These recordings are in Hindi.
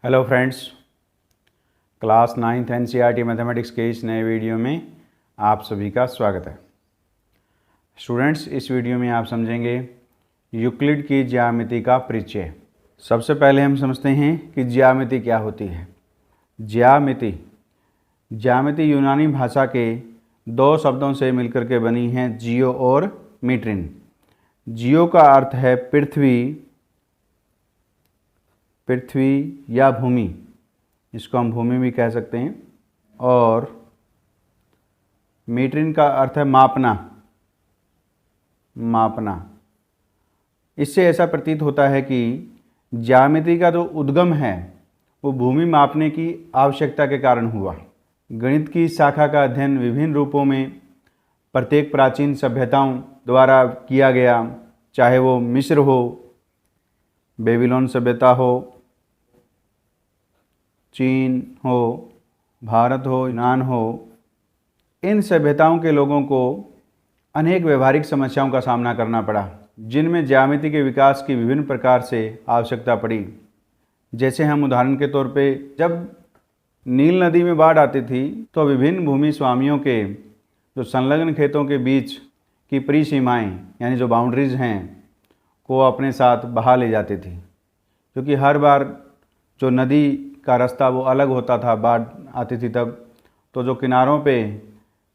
Hello friends, class 9th NCERT mathematics के इस नए वीडियो में आप सभी का स्वागत है। स्टूडेंट्स, इस वीडियो में आप समझेंगे यूक्लिड की ज्यामिति का परिचय। सबसे पहले हम समझते हैं कि ज्यामिति क्या होती है। ज्यामिति यूनानी भाषा के दो शब्दों से मिलकर के बनी है, जियो और मीट्रिन। जियो का अर्थ है पृथ्वी या भूमि, इसको हम भूमि भी कह सकते हैं, और मीट्रिन का अर्थ है मापना। इससे ऐसा प्रतीत होता है कि ज्यामिति का जो उद्गम है वो भूमि मापने की आवश्यकता के कारण हुआ। गणित की शाखा का अध्ययन विभिन्न रूपों में प्रत्येक प्राचीन सभ्यताओं द्वारा किया गया, चाहे वो मिस्र हो, बेबीलोन सभ्यता हो, चीन हो, भारत हो, यूनान हो। इन सभ्यताओं के लोगों को अनेक व्यवहारिक समस्याओं का सामना करना पड़ा, जिनमें ज्यामिति के विकास की विभिन्न प्रकार से आवश्यकता पड़ी। जैसे हम उदाहरण के तौर पे, जब नील नदी में बाढ़ आती थी तो विभिन्न भूमि स्वामियों के जो संलग्न खेतों के बीच की परिसीमाएं यानी जो बाउंड्रीज हैं को अपने साथ बहा ले जाती थी, क्योंकि हर बार जो नदी का रास्ता वो अलग होता था। बाढ़ आती थी तब तो जो किनारों पे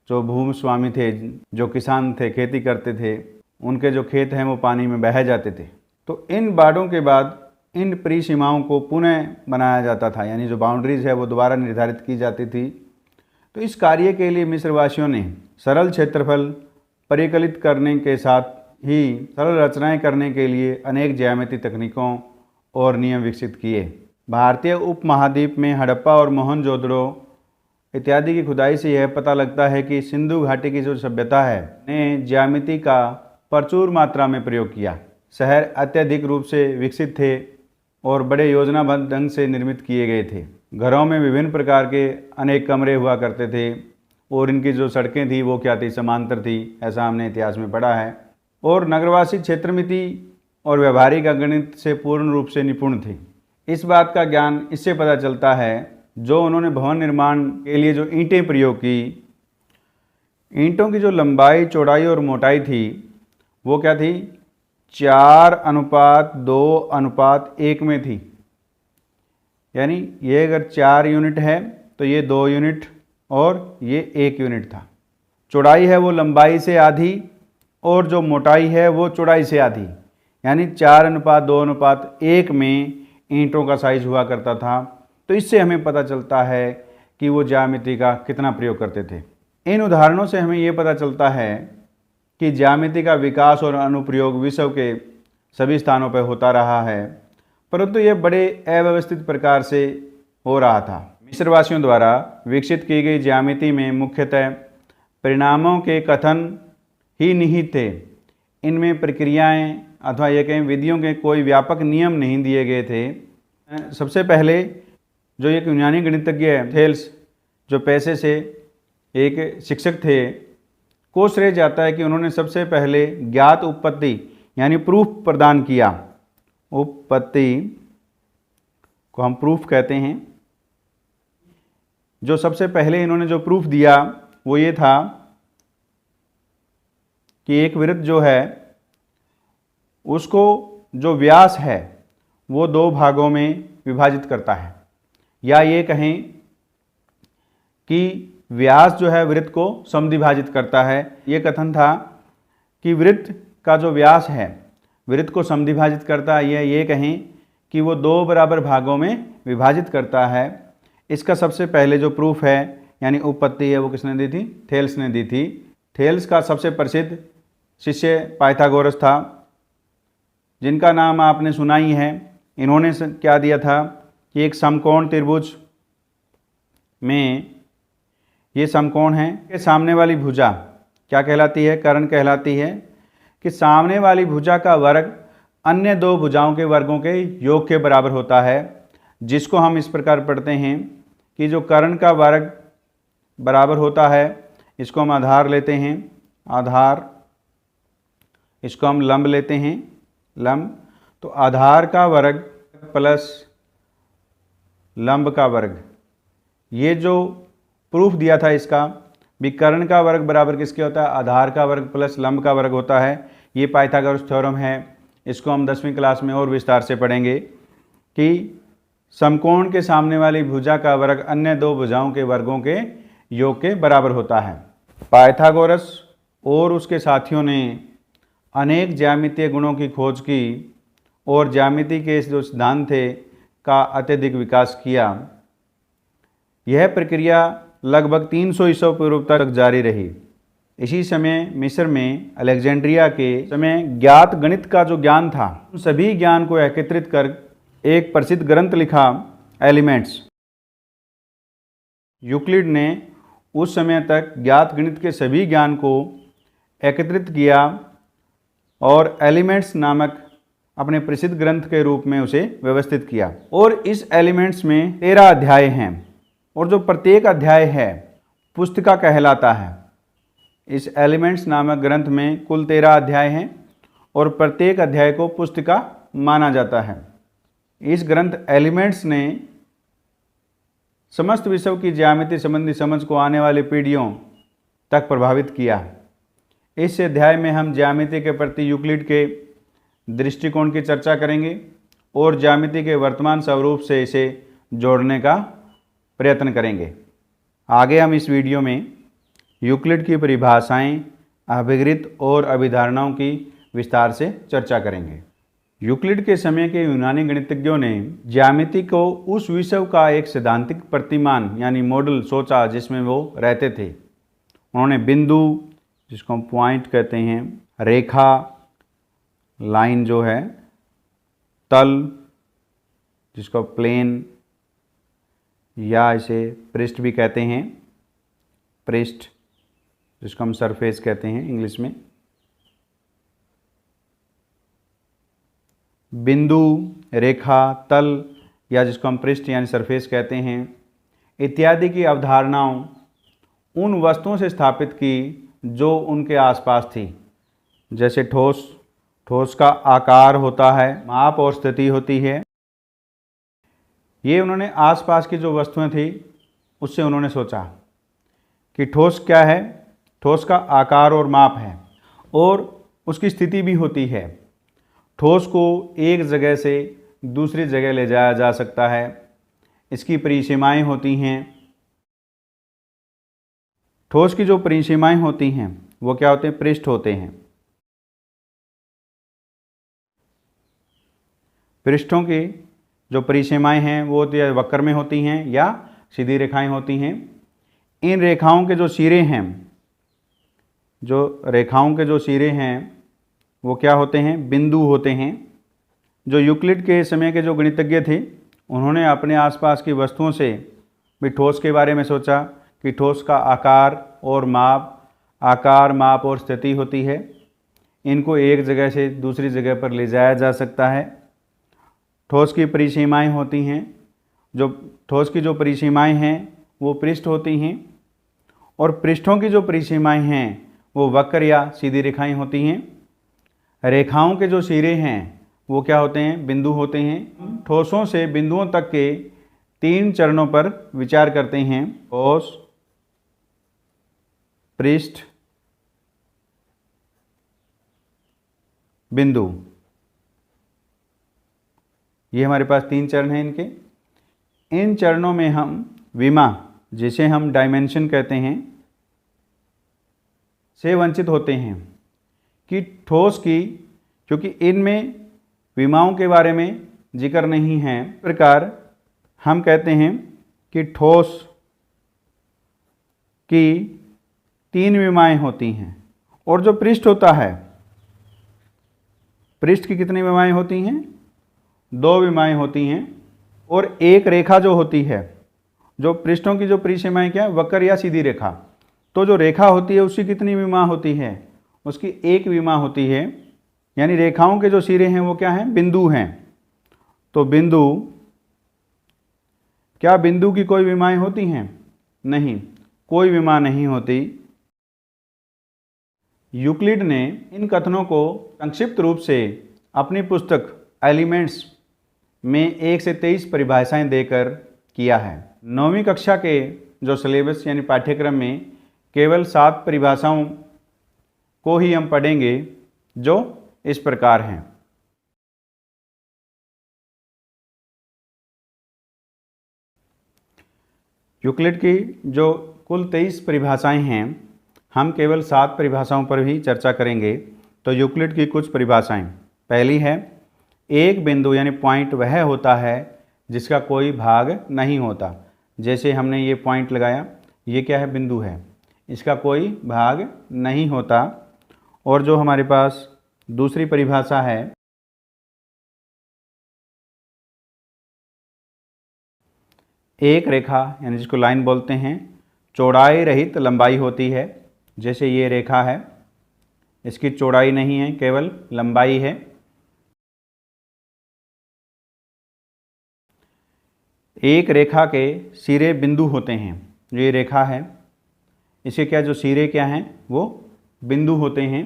जो भूमि स्वामी थे, जो किसान थे, खेती करते थे, उनके जो खेत हैं वो पानी में बह जाते थे। तो इन बाढ़ों के बाद इन परिसीमाओं को पुनः बनाया जाता था, यानी जो बाउंड्रीज है वो दोबारा निर्धारित की जाती थी। तो इस कार्य के लिए मिस्रवासियों ने सरल क्षेत्रफल परिकलित करने के साथ ही सरल रचनाएं करने के लिए अनेक ज्यामिति तकनीकों और नियम विकसित किए। भारतीय उपमहाद्वीप में हड़प्पा और मोहनजोदड़ो इत्यादि की खुदाई से यह पता लगता है कि सिंधु घाटी की जो सभ्यता है ने ज्यामिति का प्रचुर मात्रा में प्रयोग किया। शहर अत्यधिक रूप से विकसित थे और बड़े योजनाबद्ध ढंग से निर्मित किए गए थे। घरों में विभिन्न प्रकार के अनेक कमरे हुआ करते थे और इनकी जो सड़कें थी वो क्या थी, समांतर थी, ऐसा हमने इतिहास में पढ़ा है। और नगरवासी क्षेत्रमिति और व्यावहारिक गणित से पूर्ण रूप से निपुण थे। इस बात का ज्ञान इससे पता चलता है जो उन्होंने भवन निर्माण के लिए जो ईंटें प्रयोग की, ईंटों की जो लंबाई, चौड़ाई और मोटाई थी वो क्या थी, 4:2:1 में थी। यानी ये अगर 4 यूनिट है तो ये 2 यूनिट और ये 1 यूनिट था। चौड़ाई है वो लंबाई से आधी और जो मोटाई है वो चौड़ाई से आधी, यानी 4:2:1 में ईंटों का साइज हुआ करता था। तो इससे हमें पता चलता है कि वो ज्यामिति का कितना प्रयोग करते थे। इन उदाहरणों से हमें ये पता चलता है कि ज्यामिति का विकास और अनुप्रयोग विश्व के सभी स्थानों पर होता रहा है, परंतु ये बड़े अव्यवस्थित प्रकार से हो रहा था। मिस्रवासियों द्वारा विकसित की गई ज्यामिति में मुख्यतः परिणामों के कथन ही निहित थे। इनमें प्रक्रियाएं अथवा ये कहें विधियों के कोई व्यापक नियम नहीं दिए गए थे। सबसे पहले जो एक यूनानी गणितज्ञ थेल्स, जो पैसे से एक शिक्षक थे, को श्रेय जाता है कि उन्होंने सबसे पहले ज्ञात उत्पत्ति यानी प्रूफ प्रदान किया। उत्पत्ति को हम प्रूफ कहते हैं। जो सबसे पहले इन्होंने जो प्रूफ दिया वो ये था कि एक वृत्त जो है उसको जो व्यास है वो 2 भागों में विभाजित करता है, या ये कहें कि व्यास जो है वृत्त को समद्विभाजित करता है। ये कथन था कि वृत्त का जो व्यास है वृत्त को समद्विभाजित करता है, ये कहें कि वो 2 बराबर भागों में विभाजित करता है। इसका सबसे पहले जो प्रूफ है यानी उत्पत्ति है वो किसने दी थी, थेल्स ने दी थी। थेल्स का सबसे प्रसिद्ध शिष्य पाइथागोरस था, जिनका नाम आपने सुना ही है। इन्होंने क्या दिया था कि एक समकोण त्रिभुज में, ये समकोण है कि सामने वाली भुजा क्या कहलाती है, कर्ण कहलाती है, कि सामने वाली भुजा का वर्ग अन्य 2 भुजाओं के वर्गों के योग के बराबर होता है, जिसको हम इस प्रकार पढ़ते हैं कि जो कर्ण का वर्ग बराबर होता है, इसको हम आधार लेते हैं, आधार, इसको हम लंब लेते हैं, लंब। तो आधार का वर्ग प्लस लंब का वर्ग। ये जो प्रूफ दिया था इसका भी कर्ण का वर्ग बराबर किसके होता है, आधार का वर्ग प्लस लंब का वर्ग होता है। ये पाइथागोरस थ्योरम है। इसको हम 10वीं क्लास में और विस्तार से पढ़ेंगे कि समकोण के सामने वाली भुजा का वर्ग अन्य दो भुजाओं के वर्गों के योग के बराबर होता है। पाइथागोरस और उसके साथियों ने अनेक ज्यामितीय गुणों की खोज की और ज्यामिति के जो सिद्धांत थे का अत्यधिक विकास किया। यह प्रक्रिया लगभग 300 ईसा पूर्व तक जारी रही। इसी समय मिस्र में अलेक्जेंड्रिया के समय ज्ञात गणित का जो ज्ञान था उन सभी ज्ञान को एकत्रित कर एक प्रसिद्ध ग्रंथ लिखा, एलिमेंट्स। यूक्लिड ने उस समय तक ज्ञात गणित के सभी ज्ञान को एकत्रित किया और एलिमेंट्स नामक अपने प्रसिद्ध ग्रंथ के रूप में उसे व्यवस्थित किया। और इस एलिमेंट्स में 13 अध्याय हैं और जो प्रत्येक अध्याय है पुस्तिका कहलाता है। इस एलिमेंट्स नामक ग्रंथ में कुल 13 अध्याय हैं और प्रत्येक अध्याय को पुस्तिका माना जाता है। इस ग्रंथ एलिमेंट्स ने समस्त विषयों की ज्यामिति संबंधी समझ को आने वाली पीढ़ियों तक प्रभावित किया। इस अध्याय में हम ज्यामिति के प्रति यूक्लिड के दृष्टिकोण की चर्चा करेंगे और ज्यामिति के वर्तमान स्वरूप से इसे जोड़ने का प्रयत्न करेंगे। आगे हम इस वीडियो में यूक्लिड की परिभाषाएं, अभिगृत और अभिधारणाओं की विस्तार से चर्चा करेंगे। यूक्लिड के समय के यूनानी गणितज्ञों ने ज्यामिति को उस विषय का एक सैद्धांतिक प्रतिमान यानी मॉडल सोचा जिसमें वो रहते थे। उन्होंने बिंदु, जिसको हम पॉइंट कहते हैं, रेखा, लाइन जो है, तल जिसको प्लेन या इसे पृष्ठ भी कहते हैं, पृष्ठ जिसको हम सरफेस कहते हैं इंग्लिश में, बिंदु, रेखा, तल या जिसको हम पृष्ठ यानी सरफेस कहते हैं, इत्यादि की अवधारणाओं उन वस्तुओं से स्थापित की जो उनके आसपास थी। जैसे ठोस का आकार होता है, माप और स्थिति होती है। ये उन्होंने आसपास की जो वस्तुएं थी उससे उन्होंने सोचा कि ठोस क्या है, ठोस का आकार और माप है और उसकी स्थिति भी होती है। ठोस को एक जगह से दूसरी जगह ले जाया जा सकता है, इसकी परिसीमाएं होती हैं। ठोस की जो परिसीमाएं होती हैं वो क्या होते हैं, पृष्ठ होते हैं। पृष्ठों की जो परिसीमाएं हैं वो वक्र में होती हैं या सीधी रेखाएं होती हैं। इन रेखाओं के जो सिरे हैं, वो क्या होते हैं, बिंदु होते हैं। जो यूक्लिड के समय के जो गणितज्ञ थे उन्होंने अपने आसपास की वस्तुओं से भी ठोस के बारे में सोचा कि ठोस का आकार माप और स्थिति होती है। इनको एक जगह से दूसरी जगह पर ले जाया जा सकता है। ठोस की परिसीमाएं होती हैं। जो ठोस की जो परिसीमाएं हैं वो पृष्ठ होती हैं और पृष्ठों की जो परिसीमाएं हैं वो वक्र या सीधी रेखाएं होती हैं। रेखाओं के जो सिरे हैं वो क्या होते हैं, बिंदु होते हैं। ठोसों से बिंदुओं तक के 3 चरणों पर विचार करते हैं, ठोस, पृष्ठ, बिंदु। ये हमारे पास 3 चरण हैं इनके। इन चरणों में हम विमा, जिसे हम डायमेंशन कहते हैं, से वंचित होते हैं कि ठोस की, क्योंकि इनमें विमाओं के बारे में जिक्र नहीं है, इस प्रकार हम कहते हैं कि ठोस की 3 विमाएं होती हैं। और जो पृष्ठ होता है, पृष्ठ की कितनी विमाएं होती हैं, 2 विमाएं होती हैं। और एक रेखा जो होती है, जो पृष्ठों की जो परिसीमाएं क्या है, वक्र या सीधी रेखा। तो जो रेखा होती है उसकी कितनी विमा होती है, उसकी 1 विमा होती है। यानी रेखाओं के जो सिरे हैं वो क्या हैं, बिंदु हैं। तो बिंदु, क्या बिंदु की कोई विमाएं होती हैं? नहीं, कोई विमा नहीं होती। यूक्लिड ने इन कथनों को संक्षिप्त रूप से अपनी पुस्तक एलिमेंट्स में 1 से 23 परिभाषाएं देकर किया है। 9वीं कक्षा के जो सिलेबस यानी पाठ्यक्रम में केवल 7 परिभाषाओं को ही हम पढ़ेंगे जो इस प्रकार हैं। यूक्लिड की जो कुल 23 परिभाषाएं हैं, हम केवल 7 परिभाषाओं पर ही चर्चा करेंगे। तो यूक्लिड की कुछ परिभाषाएं, पहली है एक बिंदु यानी पॉइंट वह होता है जिसका कोई भाग नहीं होता। जैसे हमने ये पॉइंट लगाया, ये क्या है, बिंदु है, इसका कोई भाग नहीं होता। और जो हमारे पास दूसरी परिभाषा है एक रेखा यानी जिसको लाइन बोलते हैं, चौड़ाई रहित लंबाई होती है। जैसे ये रेखा है, इसकी चौड़ाई नहीं है, केवल लंबाई है। एक रेखा के सिरे बिंदु होते हैं। ये रेखा है, इसे क्या, जो सिरे क्या हैं वो बिंदु होते हैं।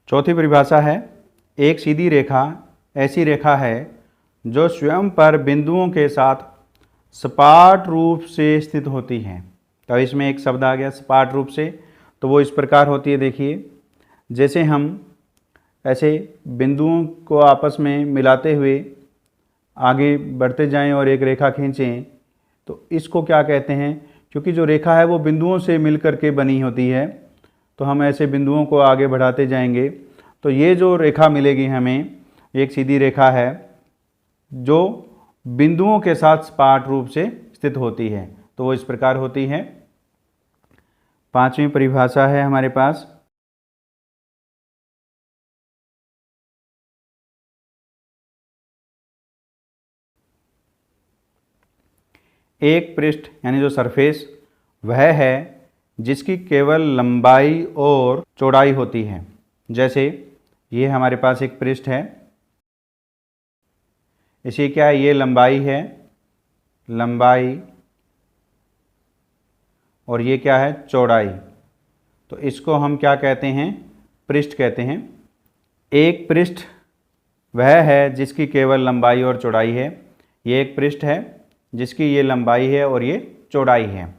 चौथी परिभाषा है एक सीधी रेखा ऐसी रेखा है जो स्वयं पर बिंदुओं के साथ सपाट रूप से स्थित होती है। तो इसमें एक शब्द आ गया सपाट रूप से, तो वो इस प्रकार होती है। देखिए, जैसे हम ऐसे बिंदुओं को आपस में मिलाते हुए आगे बढ़ते जाएं और एक रेखा खींचें, तो इसको क्या कहते हैं, क्योंकि जो रेखा है वो बिंदुओं से मिलकर के बनी होती है, तो हम ऐसे बिंदुओं को आगे बढ़ाते जाएंगे तो ये जो रेखा मिलेगी हमें, एक सीधी रेखा है जो बिंदुओं के साथ सपाट रूप से स्थित होती है, तो वो इस प्रकार होती है। पांचवी परिभाषा है हमारे पास एक पृष्ठ यानी जो सरफेस वह है जिसकी केवल लंबाई और चौड़ाई होती है। जैसे ये हमारे पास एक पृष्ठ है, इसी क्या है, ये लंबाई है, लंबाई, और ये क्या है, चौड़ाई। तो इसको हम क्या कहते हैं, पृष्ठ कहते हैं। एक पृष्ठ वह है जिसकी केवल लंबाई और चौड़ाई है। ये एक पृष्ठ है जिसकी ये लंबाई है और ये चौड़ाई है।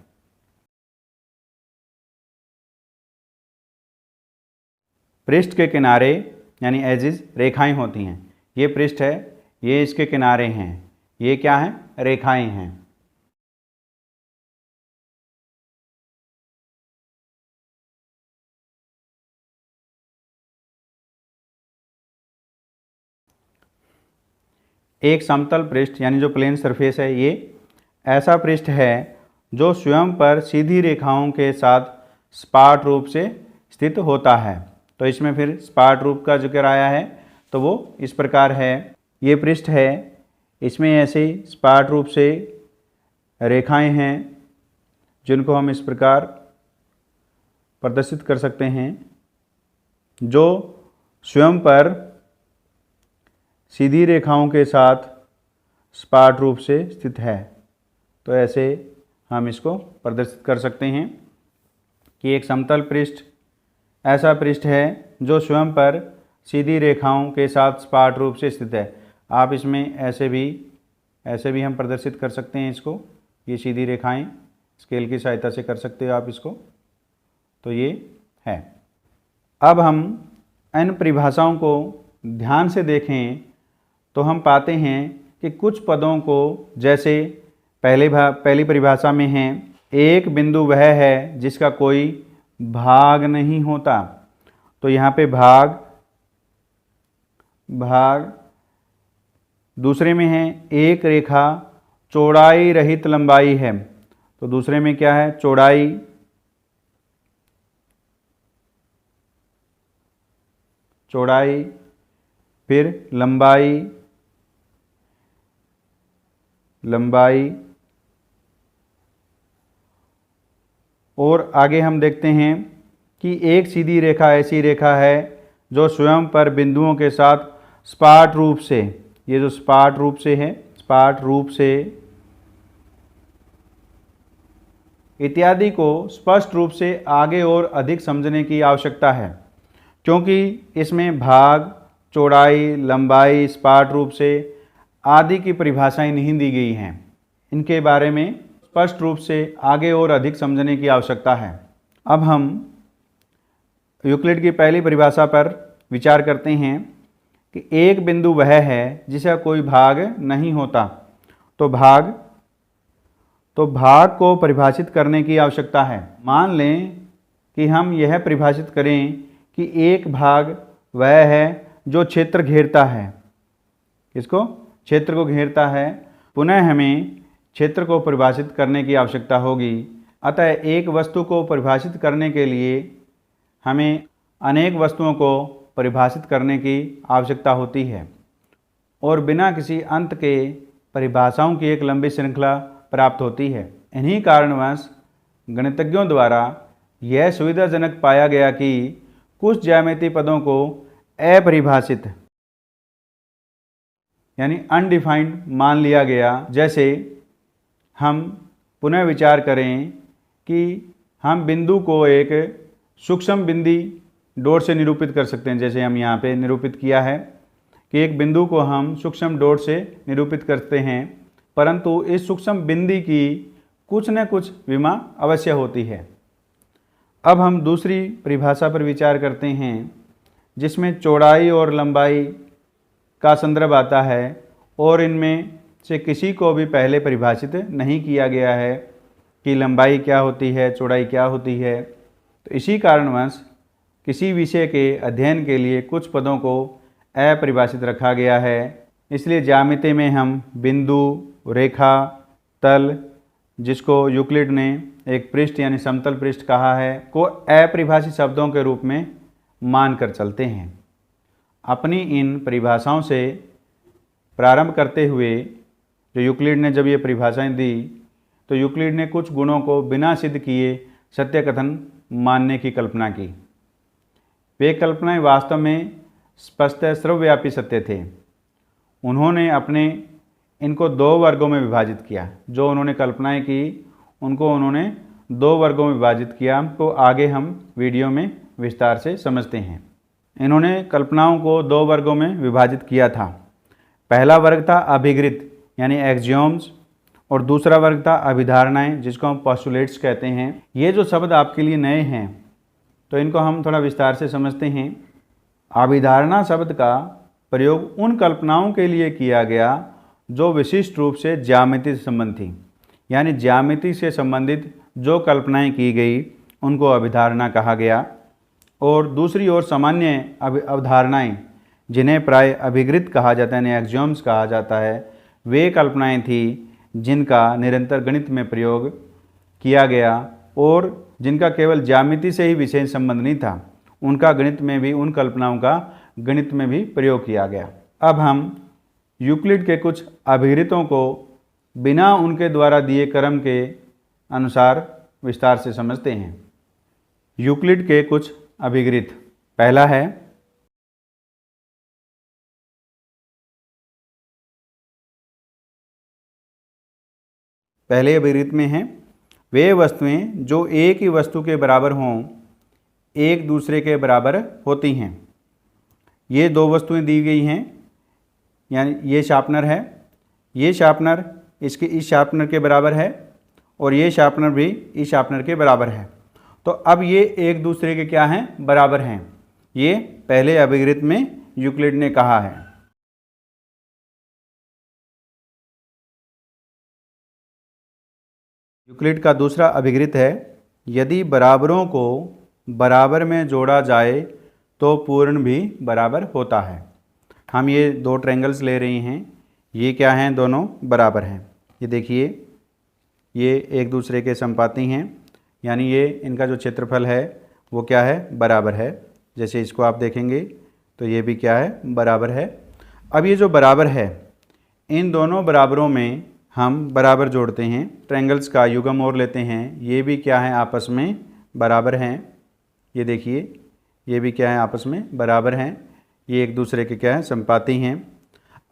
पृष्ठ के किनारे यानी एजिज रेखाएं होती हैं। ये पृष्ठ है, ये इसके किनारे हैं, ये क्या हैं, रेखाएं हैं। एक समतल पृष्ठ यानी जो प्लेन सरफेस है, ये ऐसा पृष्ठ है जो स्वयं पर सीधी रेखाओं के साथ सपाट रूप से स्थित होता है। तो इसमें फिर सपाट रूप का जिक्र आया है, तो वो इस प्रकार है। ये पृष्ठ है, इसमें ऐसे सपाट रूप से रेखाएं हैं जिनको हम इस प्रकार प्रदर्शित कर सकते हैं, जो स्वयं पर सीधी रेखाओं के साथ सपाट रूप से स्थित है। तो ऐसे हम इसको प्रदर्शित कर सकते हैं कि एक समतल पृष्ठ ऐसा पृष्ठ है जो स्वयं पर सीधी रेखाओं के साथ सपाट रूप से स्थित है। आप इसमें ऐसे भी हम प्रदर्शित कर सकते हैं इसको। ये सीधी रेखाएं स्केल की सहायता से कर सकते हो आप इसको। तो ये है। अब हम इन परिभाषाओं को ध्यान से देखें तो हम पाते हैं कि कुछ पदों को, जैसे पहली परिभाषा में है एक बिंदु वह है जिसका कोई भाग नहीं होता, तो यहाँ पे भाग, दूसरे में है एक रेखा चौड़ाई रहित लंबाई है, तो दूसरे में क्या है, चौड़ाई, फिर लंबाई, और आगे हम देखते हैं कि एक सीधी रेखा ऐसी रेखा है जो स्वयं पर बिंदुओं के साथ सपाट रूप से, ये जो सपाट रूप से है, सपाट रूप से इत्यादि को स्पष्ट रूप से आगे और अधिक समझने की आवश्यकता है, क्योंकि इसमें भाग, चौड़ाई, लंबाई, सपाट रूप से आदि की परिभाषाएं नहीं दी गई हैं। इनके बारे में स्पष्ट रूप से आगे और अधिक समझने की आवश्यकता है। अब हम यूक्लिड की पहली परिभाषा पर विचार करते हैं कि एक बिंदु वह है जिसका कोई भाग नहीं होता। तो भाग को परिभाषित करने की आवश्यकता है। मान लें कि हम यह परिभाषित करें कि एक भाग वह है जो क्षेत्र घेरता है। किसको? क्षेत्र को घेरता है। पुनः हमें क्षेत्र को परिभाषित करने की आवश्यकता होगी। अतः एक वस्तु को परिभाषित करने के लिए हमें अनेक वस्तुओं को परिभाषित करने की आवश्यकता होती है और बिना किसी अंत के परिभाषाओं की एक लंबी श्रृंखला प्राप्त होती है। इन्हीं कारणवश गणितज्ञों द्वारा यह सुविधाजनक पाया गया कि कुछ ज्यामितीय पदों को अपरिभाषित यानी अनडिफाइंड मान लिया गया। जैसे हम पुनः विचार करें कि हम बिंदु को एक सूक्ष्म बिंदी डॉट से निरूपित कर सकते हैं। जैसे हम यहाँ पे निरूपित किया है कि एक बिंदु को हम सूक्ष्म डॉट से निरूपित करते हैं, परंतु इस सूक्ष्म बिंदी की कुछ न कुछ विमा अवश्य होती है। अब हम दूसरी परिभाषा पर विचार करते हैं जिसमें चौड़ाई और लंबाई का संदर्भ आता है और इनमें से किसी को भी पहले परिभाषित नहीं किया गया है कि लंबाई क्या होती है, चौड़ाई क्या होती है। तो इसी कारणवश किसी विषय के अध्ययन के लिए कुछ पदों को अपरिभाषित रखा गया है। इसलिए ज्यामिति में हम बिंदु, रेखा, तल, जिसको यूक्लिड ने एक पृष्ठ यानी समतल पृष्ठ कहा है, को अपरिभाषित शब्दों के रूप में मानकर चलते हैं। अपनी इन परिभाषाओं से प्रारंभ करते हुए जो यूक्लिड ने जब ये परिभाषाएं दी तो यूक्लिड ने कुछ गुणों को बिना सिद्ध किए सत्य कथन मानने की कल्पना की। वे कल्पनाएं वास्तव में स्पष्ट सर्वव्यापी सत्य थे। उन्होंने इनको दो वर्गों में विभाजित किया। जो उन्होंने कल्पनाएं की उनको उन्होंने दो वर्गों में विभाजित किया। तो आगे हम वीडियो में विस्तार से समझते हैं। इन्होंने कल्पनाओं को दो वर्गों में विभाजित किया था। पहला वर्ग था अभिगृत यानी एक्सियोम्स और दूसरा वर्ग था अभिधारणाएं जिसको हम पोस्टुलेट्स कहते हैं। ये जो शब्द आपके लिए नए हैं तो इनको हम थोड़ा विस्तार से समझते हैं। अभिधारणा शब्द का प्रयोग उन कल्पनाओं के लिए किया गया जो विशिष्ट रूप से ज्यामिति से संबंधित थी, यानी ज्यामिति से संबंधित जो कल्पनाएं की गई उनको अभिधारणा कहा गया। और दूसरी ओर सामान्य अवधारणाएं जिन्हें प्राय अभिगृत कहा जाता है, यानी एक्सियोम्स कहा जाता है, वे कल्पनाएं थी जिनका निरंतर गणित में प्रयोग किया गया और जिनका केवल ज्यामिति से ही विशेष संबंध नहीं था, उनका गणित में भी, उन कल्पनाओं का गणित में भी प्रयोग किया गया। अब हम यूक्लिड के कुछ अभिगृतों को बिना उनके द्वारा दिए क्रम के अनुसार विस्तार से समझते हैं। यूक्लिड के कुछ अभिगृत, पहला है पहले अभिगृत में है वे वस्तुएं जो एक ही वस्तु के बराबर हों एक दूसरे के बराबर होती हैं। ये दो वस्तुएं दी गई हैं, यानी ये शार्पनर है, ये शार्पनर इसके इस शार्पनर के बराबर है और ये शार्पनर भी इस शार्पनर के बराबर है। तो अब ये एक दूसरे के क्या हैं? बराबर हैं। ये पहले अभिगृत में यूक्लिड ने कहा है। यूक्लिड का दूसरा अभिगृत है यदि बराबरों को बराबर में जोड़ा जाए तो पूर्ण भी बराबर होता है। हम ये दो ट्रायंगल्स ले रहे हैं, ये क्या हैं? दोनों बराबर हैं। ये देखिए, ये एक दूसरे के संपाती हैं, यानी ये इनका जो क्षेत्रफल है वो क्या है? बराबर है। जैसे इसको आप देखेंगे तो ये भी क्या है? बराबर है। अब ये जो बराबर है, इन दोनों बराबरों में हम बराबर जोड़ते हैं, ट्रायंगल्स का युग्म और लेते हैं। ये भी क्या है? आपस में बराबर हैं। ये देखिए, ये भी क्या है? आपस में बराबर हैं। ये एक दूसरे के क्या है? संपाती हैं।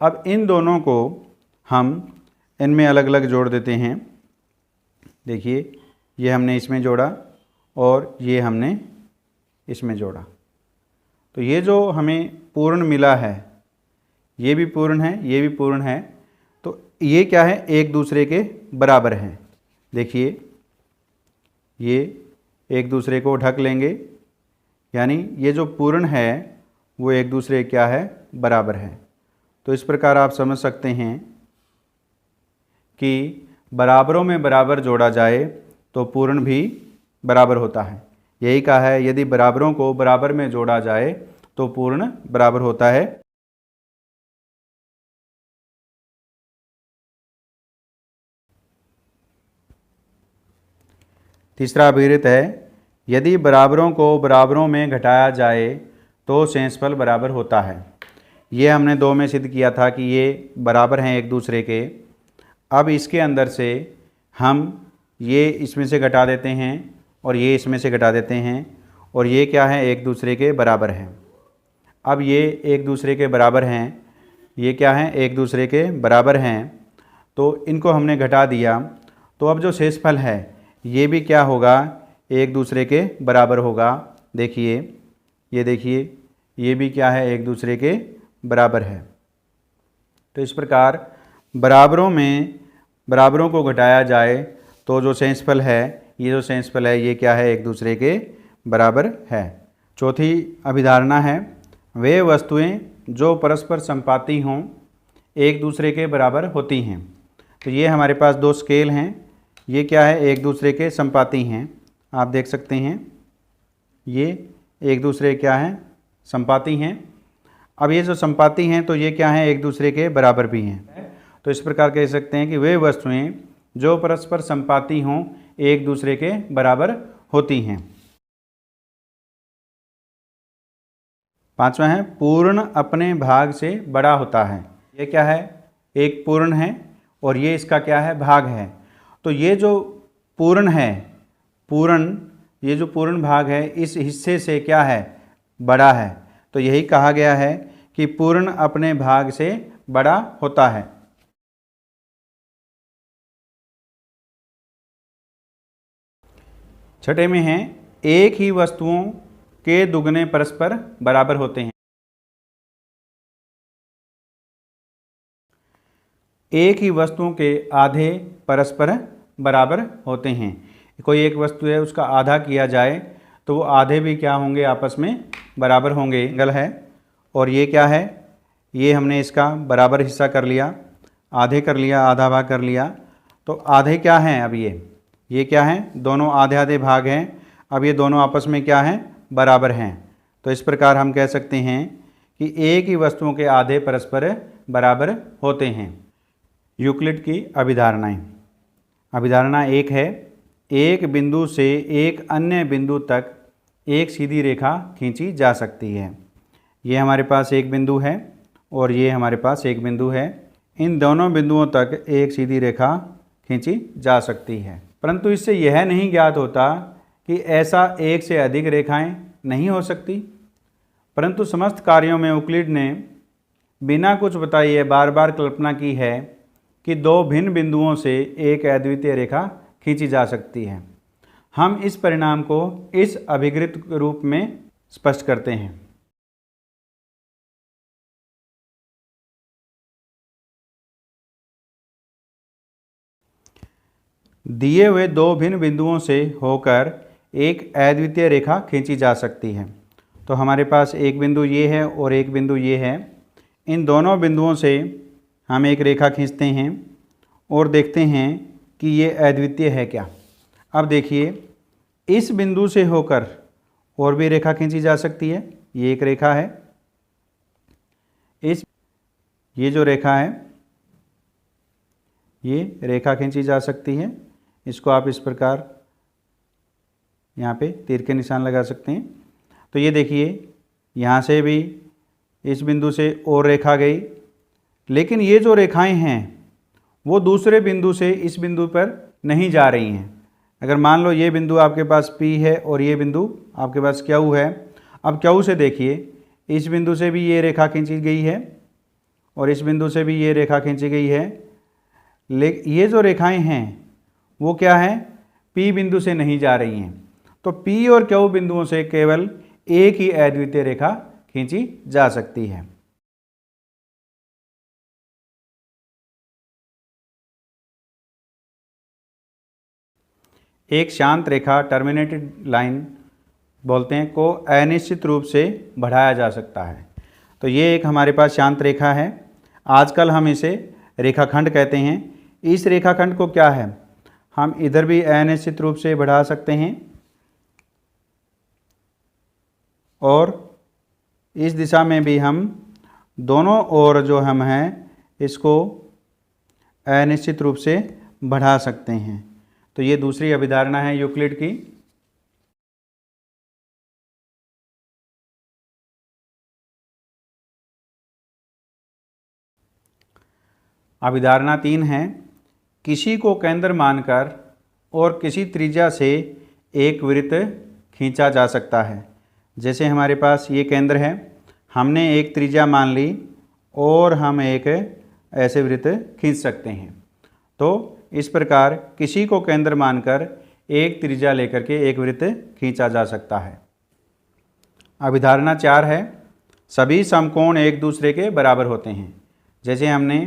अब इन दोनों को हम इनमें अलग अलग जोड़ देते हैं। देखिए, ये हमने इसमें जोड़ा और ये हमने इसमें जोड़ा। तो ये जो हमें पूर्ण मिला है, ये भी पूर्ण है, ये भी पूर्ण है, तो ये क्या है, एक दूसरे के बराबर हैं। देखिए ये एक दूसरे को ढक लेंगे, यानी ये जो पूर्ण है वो एक दूसरे क्या है, बराबर है। तो इस प्रकार आप समझ सकते हैं कि बराबरों में बराबर जोड़ा जाए तो पूर्ण भी बराबर होता है। यही कहा है, यदि बराबरों को बराबर में जोड़ा जाए तो पूर्ण बराबर होता है। तीसरा अभिवृत्त है, यदि बराबरों को बराबरों में घटाया जाए तो शेषफल बराबर होता है। ये हमने 2 में सिद्ध किया था कि ये बराबर हैं एक दूसरे के। अब इसके अंदर से हम ये इसमें से घटा देते हैं और ये इसमें से घटा देते हैं, और ये क्या है, एक दूसरे के बराबर हैं। अब ये एक दूसरे के बराबर हैं, ये क्या है, एक दूसरे के बराबर हैं, तो इनको हमने घटा दिया। तो अब जो शेषफल है ये भी क्या होगा, एक दूसरे के बराबर होगा। देखिए ये देखिए, ये भी क्या है, एक दूसरे के बराबर है। तो इस प्रकार बराबरों को घटाया जाए तो जो शेषफल है, ये जो शेषफल है ये क्या है, एक दूसरे के बराबर है। चौथी अभिधारणा है, वे वस्तुएं जो परस्पर संपाती हों एक दूसरे के बराबर होती हैं। तो ये हमारे पास 2 स्केल हैं, ये क्या है, एक दूसरे के संपाती हैं। आप देख सकते हैं ये एक दूसरे क्या हैं, संपाती हैं। अब ये जो संपाती हैं तो ये क्या हैं, एक दूसरे के बराबर भी हैं। तो इस प्रकार कह सकते हैं कि वे वस्तुएं जो परस्पर संपाती हों एक दूसरे के बराबर होती हैं। 5वां है, पूर्ण अपने भाग से बड़ा होता है। ये क्या है, एक पूर्ण है और ये इसका क्या है, भाग है। तो ये जो पूर्ण है, ये जो पूर्ण भाग है इस हिस्से से क्या है, बड़ा है। तो यही कहा गया है कि पूर्ण अपने भाग से बड़ा होता है। छठे में है, एक ही वस्तुओं के दुगने परस्पर बराबर होते हैं। एक ही वस्तुओं के आधे परस्पर बराबर होते हैं। कोई एक वस्तु है, उसका आधा किया जाए तो वो आधे भी क्या होंगे, आपस में बराबर होंगे। एंगल है और ये क्या है, ये हमने इसका बराबर हिस्सा कर लिया, आधे कर लिया, आधा भाग कर लिया। तो आधे क्या हैं, अब ये क्या हैं, दोनों आधे आधे भाग हैं। अब ये दोनों आपस में क्या हैं, बराबर हैं। तो इस प्रकार हम कह सकते हैं कि एक ही वस्तुओं के आधे परस्पर बराबर होते हैं। यूक्लिड की अभिधारणाएं। अभिधारणा 1 है, एक बिंदु से एक अन्य बिंदु तक एक सीधी रेखा खींची जा सकती है। ये हमारे पास एक बिंदु है और ये हमारे पास एक बिंदु है। इन दोनों बिंदुओं तक एक सीधी रेखा खींची जा सकती है, परंतु इससे यह नहीं ज्ञात होता कि ऐसा एक से अधिक रेखाएं नहीं हो सकती। परंतु समस्त कार्यों में यूक्लिड ने बिना कुछ बताए बार बार कल्पना की है कि 2 भिन्न बिंदुओं से एक अद्वितीय रेखा खींची जा सकती है। हम इस परिणाम को इस अभिकृत रूप में स्पष्ट करते हैं। दिए हुए 2 भिन्न बिंदुओं से होकर एक अद्वितीय रेखा खींची जा सकती है। तो हमारे पास एक बिंदु ये है और एक बिंदु ये है। इन दोनों बिंदुओं से हम एक रेखा खींचते हैं और देखते हैं कि ये अद्वितीय है क्या। अब देखिए, इस बिंदु से होकर और भी रेखा खींची जा सकती है। ये एक रेखा है, ये जो रेखा है ये रेखा खींची जा सकती है। इसको आप इस प्रकार यहाँ पे तीर के निशान लगा सकते हैं। तो ये देखिए, यहाँ से भी इस बिंदु से और रेखा गई, लेकिन ये जो रेखाएं हैं वो दूसरे बिंदु से इस बिंदु पर नहीं जा रही हैं। अगर मान लो ये बिंदु आपके पास P है और ये बिंदु आपके पास Q है। अब Q से देखिए, इस बिंदु से भी ये रेखा खींची गई है और इस बिंदु से भी ये रेखा खींची गई है। ये जो रेखाएं हैं वो क्या है, P बिंदु से नहीं जा रही हैं, तो P और Q बिंदुओं से केवल एक ही अद्वितीय रेखा खींची जा सकती है। एक शांत रेखा टर्मिनेटेड लाइन बोलते हैं को अनिश्चित रूप से बढ़ाया जा सकता है। तो ये एक हमारे पास शांत रेखा है, आजकल हम इसे रेखाखंड कहते हैं। इस रेखाखंड को क्या है, हम इधर भी अनिश्चित रूप से बढ़ा सकते हैं और इस दिशा में भी हम दोनों ओर जो हम हैं इसको अनिश्चित रूप से बढ़ा सकते हैं। तो ये दूसरी अभिधारणा है यूक्लिड की। अभिधारणा 3 है, किसी को केंद्र मानकर और किसी त्रिज्या से एक वृत्त खींचा जा सकता है। जैसे हमारे पास ये केंद्र है, हमने एक त्रिज्या मान ली और हम एक ऐसे वृत्त खींच सकते हैं। तो इस प्रकार किसी को केंद्र मानकर एक त्रिज्या लेकर के एक वृत्त खींचा जा सकता है। अभिधारणा 4 है, सभी समकोण एक दूसरे के बराबर होते हैं। जैसे हमने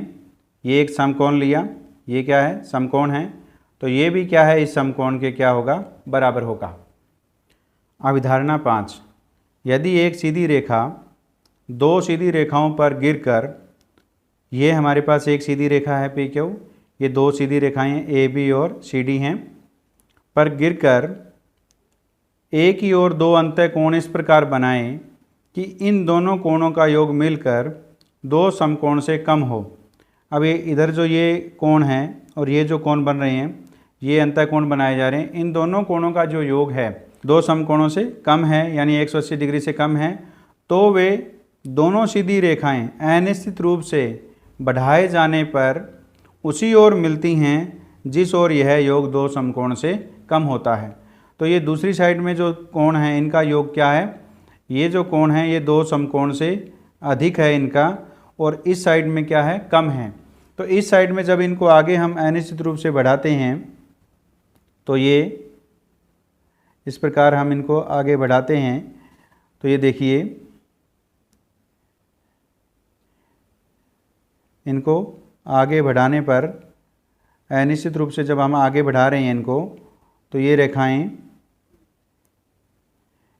ये एक समकोण लिया, ये क्या है, समकोण है, तो ये भी क्या है, इस समकोण के क्या होगा, बराबर होगा। अभिधारणा 5, यदि एक सीधी रेखा दो सीधी रेखाओं पर गिरकर, ये हमारे पास एक सीधी रेखा है पी क्यू, ये दो सीधी रेखाएं ए बी और सी डी हैं, पर गिरकर एक ही और दो अंतःकोण इस प्रकार बनाएं कि इन दोनों कोणों का योग मिलकर दो समकोण से कम हो। अब ये इधर जो ये कोण है और ये जो कोण बन रहे हैं, ये अंतःकोण बनाए जा रहे हैं, इन दोनों कोणों का जो योग है दो समकोणों से कम है, यानी 180 डिग्री से कम है, तो वे दोनों सीधी रेखाएं अनिश्चित रूप से बढ़ाए जाने पर उसी ओर मिलती हैं जिस ओर यह योग दो समकोण से कम होता है। तो ये दूसरी साइड में जो कोण है इनका योग क्या है, ये जो कोण है ये दो समकोण से अधिक है इनका, और इस साइड में क्या है, कम है। तो इस साइड में जब इनको आगे हम अनिश्चित रूप से बढ़ाते हैं तो ये इस प्रकार हम इनको आगे बढ़ाते हैं, तो ये देखिए इनको आगे बढ़ाने पर अनिश्चित रूप से जब हम आगे बढ़ा रहे हैं इनको, तो ये रेखाएं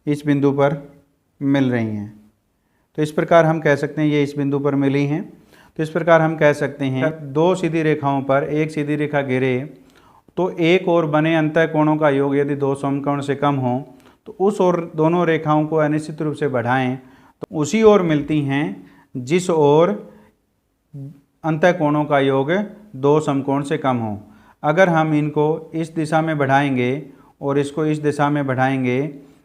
इस बिंदु पर मिल रही हैं। तो इस प्रकार हम कह सकते हैं ये इस बिंदु पर मिली हैं। तो इस प्रकार हम कह सकते हैं दो सीधी रेखाओं पर एक सीधी रेखा गिरे तो एक और बने अंतःकोणों का योग यदि दो समकोण से कम हो तो उस ओर दोनों रेखाओं को अनिश्चित रूप से बढ़ाएं तो उसी ओर मिलती हैं जिस ओर अंतःकोणों का योग दो समकोण से कम हो। अगर हम इनको इस दिशा में बढ़ाएंगे और इसको इस दिशा में बढ़ाएंगे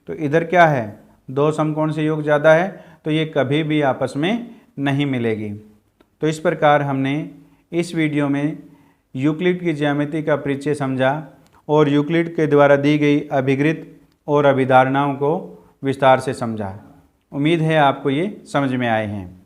तो इधर क्या है, दो समकोण से योग ज़्यादा है, तो ये कभी भी आपस में नहीं मिलेगी। तो इस प्रकार हमने इस वीडियो में यूक्लिड की ज्यामिति का परिचय समझा और यूक्लिड के द्वारा दी गई अभिगृत और अभिधारणाओं को विस्तार से समझा। उम्मीद है आपको ये समझ में आए हैं।